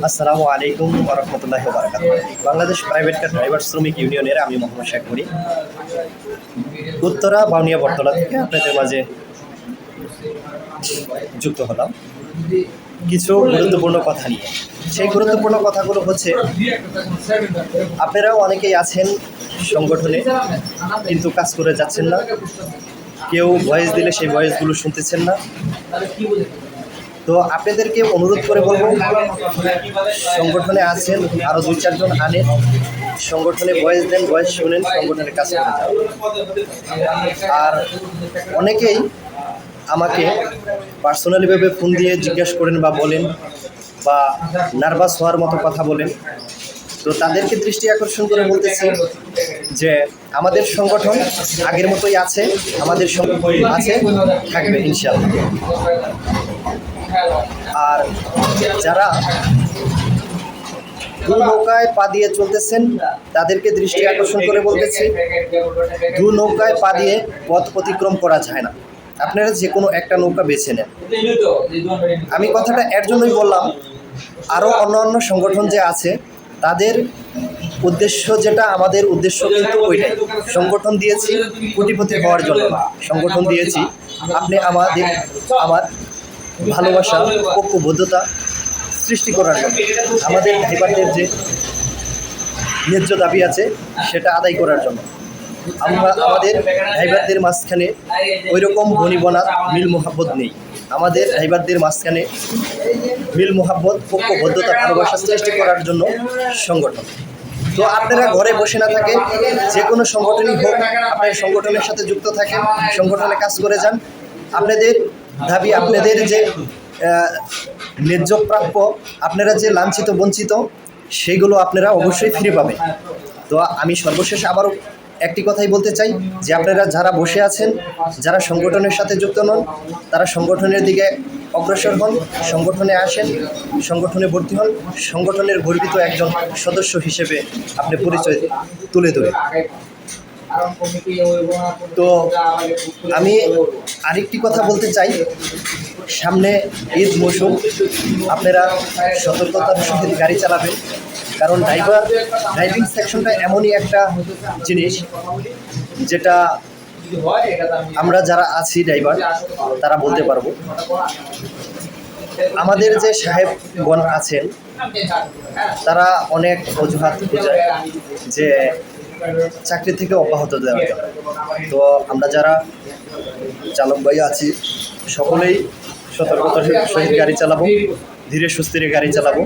আসসালামু আলাইকুম ওয়া রাহমাতুল্লাহি ওয়া বারাকাতুহু। বাংলাদেশ প্রাইভেট কার ড্রাইভার শ্রমিক ইউনিয়নের আমি মোহাম্মদ শেখ করি উত্তরা বাউনিয়া বটতলা থেকে আপনাদের মাঝে যুক্ত হলাম কিছু গুরুত্বপূর্ণ কথা নিয়ে। সেই গুরুত্বপূর্ণ কথাগুলো হচ্ছে, আপনারাও অনেকেই আছেন সংগঠনে কিন্তু কাজ করে যাচ্ছেন না, কেউ ভয়েস দিলে সেই ভয়েসগুলো শুনতেছেন না। তো আপনাদেরকে অনুরোধ করে বলবো, সংগঠনে আছেন আরও 2-4 জন আনেন, সংগঠনে ভয়েস দেন, ভয়েস শুনেন, সংগঠনের কাজ করে যান। আর অনেকেই আমাকে পার্সোনালিভাবে ফোন দিয়ে জিজ্ঞাসা করেন বা বলেন বা নার্ভাস হওয়ার মতো কথা বলেন। তো তাদেরকে দৃষ্টি আকর্ষণ করে বলতেছি যে আমাদের সংগঠন আগের মতোই আছে, আমাদের সংগঠন আছে, থাকবে ইনশাআল্লাহ। আর যারা দু নৌকায় পা দিয়ে চলতেছেন তাদেরকে দৃষ্টি আকর্ষণ করে বলতেছি, দু নৌকায় পা দিয়ে পথ অতিক্রম করা যায় না, আপনারা যে কোনো একটা নৌকা বেছে নেন। আমি কথাটা এর জন্যই বললাম, আরও অন্য সংগঠন যে আছে তাদের উদ্দেশ্য যেটা, আমাদের উদ্দেশ্য কিন্তু ওইটাই। সংগঠন দিয়েছি কোটিপতি হওয়ার জন্য না, সংগঠন দিয়েছি আপনি আমার ভালোবাসা, ঐক্যবদ্ধতা সৃষ্টি করার জন্য, আমাদের ড্রাইভারদের যে ন্যায্য দাবি আছে সেটা আদায় করার জন্য। আমাদের ড্রাইভারদের মাঝখানে ওই রকম বনিবনা মিল মোহাব্বত নেই। আমাদের ড্রাইভারদের মাঝখানে মিল মোহাব্বত, ঐক্যবদ্ধতা, ভালোবাসা সৃষ্টি করার জন্য সংগঠন। তো আপনারা ঘরে বসে না থাকে, যে কোনো সংগঠনই হোক, আপনার সংগঠনের সাথে যুক্ত থাকেন, সংগঠনে কাজ করে যান। আপনাদের দাবি, আপনাদের যে ন্যায্য প্রাপ্য, আপনারা যে লাঞ্ছিত বঞ্চিত, সেইগুলো আপনারা অবশ্যই ফিরে পাবেন। তো আমি সর্বশেষ আবারও একটি কথাই বলতে চাই যে আপনারা যারা বসে আছেন, যারা সংগঠনের সাথে যুক্ত নন, তারা সংগঠনের দিকে অগ্রসর হন, সংগঠনে আসেন, সংগঠনে ভর্তি হন, সংগঠনের গর্বিত একজন সদস্য হিসেবে আপনি পরিচয় তুলে ধরেন। তো আমি আরেকটি কথা বলতে চাই, সামনে ঈদ মৌসুম, আপনারা সতর্কতার সহিত গাড়ি চালাবেন, কারণ ড্রাইভিং সেকশনটা এমনই একটা জিনিস যেটা আমরা যারা আছি ড্রাইভার তারা বলতে পারবো। আমাদের যে সাহেবগণ আছেন তারা অনেক অজুহাত বোঝায় যে চাকরি থেকে অব্যাহত দেওয়ার জন্য। তো আমরা যারা চালক ভাই আছি সকলেই সতর্কতার সহিত গাড়ি চালাবো, ধীরে সুস্থিরে গাড়ি চালাবো।